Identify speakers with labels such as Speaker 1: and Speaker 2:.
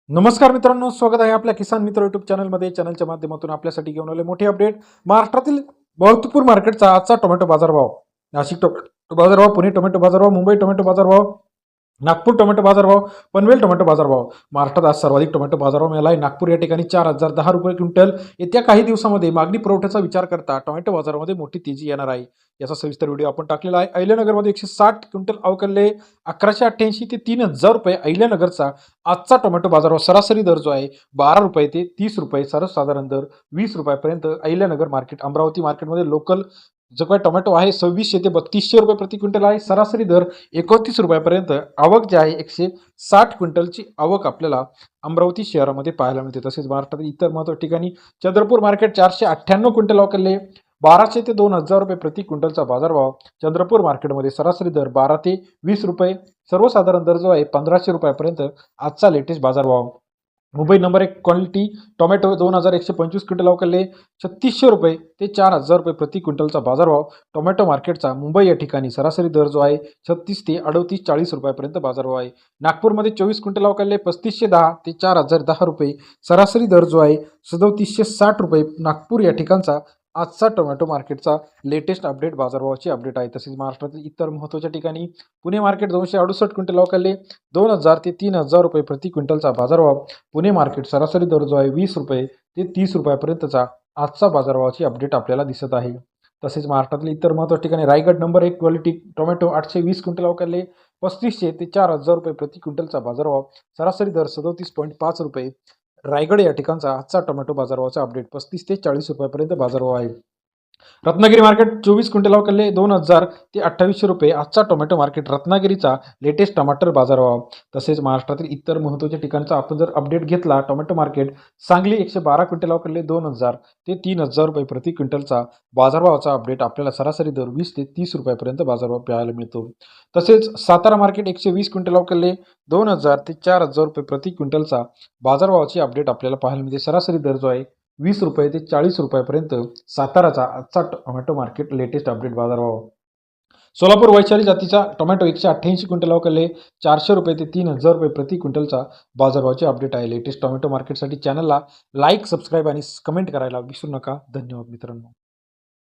Speaker 1: नमस्कार मित्रांनो, स्वागत आहे आपल्या किसान मित्र युट्यूब चॅनलमध्ये. चॅनलच्या माध्यमातून आपल्यासाठी घेऊन आले मोठी अपडेट. महाराष्ट्रातील महत्त्वपूर्ण मार्केटचा आजचा टोमॅटो बाजारभाव. नाशिक टोमॅटो बाजारभाव, पुणे टोमॅटो बाजारभाव, मुंबई टोमॅटो बाजारभाव, नागपूर टोमॅटो बाजारभाव, पनवेल टोमॅटो बाजारभाव. महाराष्ट्रात आज सर्वाधिक टोमॅटो बाजारभाव मिळाला आहे. नागपूर या ठिकाणी 4,010 रुपये क्विंटल. येत्या काही दिवसामध्ये मागणी पुरवठ्याचा विचार करता टोमॅटो बाजारामध्ये मोठी तेजी येणार आहे. याचा सविस्तर व्हिडिओ आपण टाकलेला आहे. अहिल्यानगरमध्ये 160 क्विंटल अवकलले 1180 ते 3,000 रुपये. अहिल्यानगरचा आजचा टोमॅटो बाजारभाव सरासरी दर जो आहे 12 रुपये ते 30 रुपये, सर्वसाधारण दर 20 रुपयापर्यंत अहिल्यानगर मार्केट. अमरावती मार्केटमध्ये लोकल जो काही टोमॅटो आहे 2600 ते 3200 रुपये प्रति क्विंटल आहे. सरासरी दर 29 रुपयापर्यंत. आवक जी आहे 160 क्विंटलची आवक आपल्याला अमरावती शहरामध्ये पाहायला मिळते. तसेच महाराष्ट्रातील इतर महत्त्वाच्या ठिकाणी चंद्रपूर मार्केट 498 क्विंटल अवकलले 1200 ते 2,000 रुपये प्रति क्विंटलचा बाजारभाव. चंद्रपूर मार्केटमध्ये सरासरी दर 12 ते 20 रुपये, सर्वसाधारण दर जो आहे 1500 रुपयापर्यंत आजचा लेटेस्ट बाजारभाव. Mumbai number 1 quality tomato 2,125 quintal अवकलले 3600 रुपये ते 4,000 रुपये प्रति क्विंटलचा बाजारभाव. टोमॅटो मार्केटचा मुंबई या ठिकाणी सरासरी दर जो आहे 36 ते 38-40 रुपयापर्यंत बाजारभाव आहे. नागपूरमध्ये 24 क्विंटल अवकलले 3,510 ते 4,010 रुपये, सरासरी दर जो आहे 3,760 रुपये. नागपूर या ठिकाणचा आजचा टोमॅटो मार्केटचा लेटेस्ट अपडेट बाजारभावाची अपडेट आहे. तसेच महाराष्ट्रातील इतर महत्त्वाच्या ठिकाणी पुणे मार्केट 268 क्विंटल अवकलले 2,000 ते 3,000 रुपये प्रति क्विंटलचा बाजारभाव. पुणे मार्केट सरासरी दर जो आहे 20 रुपये ते 30 रुपयापर्यंतचा आजचा बाजारभावाची अपडेट आपल्याला दिसत आहे. तसेच महाराष्ट्रातील इतर महत्त्वाच्या ठिकाणी Raigad number 1 quality tomato 820 quintal अवकलले 3,500 ते 4,000 रुपये प्रति क्विंटलचा बाजारभाव. सरासरी दर 37.5 रुपये. रायगड या ठिकाणचा आजचा टोमॅटो बाजारभावाचा अपडेट 35 ते 40 रुपयापर्यंत बाजारभाव आहे. रत्नागिरी मार्केट 24 क्विंटल अवकलले 2,000 ते 2,800 रुपये. आजचा टोमॅटो मार्केट रत्नागिरीचा लेटेस्ट टमाटर बाजारभाव. तसेच महाराष्ट्रातील इतर महत्त्वाच्या ठिकाणचा आपण जर अपडेट घेतला, टोमॅटो मार्केट सांगली 112 क्विंटल अवकलले 2,000 ते 3,000 रुपये प्रति क्विंटलचा बाजारभावाचा अपडेट. आपल्याला सरासरी दर 20 ते 30 रुपयापर्यंत बाजारभाव पाहायला मिळतो. तसेच सातारा मार्केट 120 क्विंटल अवकलले 2,000 ते 4,000 रुपये प्रति क्विंटलचा बाजारभावाची अपडेट आपल्याला पाहायला मिळते. सरासरी दर जो आहे 20 रुपये ते 40 रुपयापर्यंत साताराचा आजचा टोमॅटो मार्केट लेटेस्ट अपडेट बाजारभाव. सोलापूर वैशाली जातीचा टोमॅटो 188 क्विंटल अवकलले 400 रुपये ते 3,000 रुपये प्रति क्विंटलचा बाजारभावाचे अपडेट आहे. लेटेस्ट टोमॅटो मार्केटसाठी चॅनलला लाईक, सबस्क्राईब आणि कमेंट करायला विसरू नका. धन्यवाद मित्रांनो.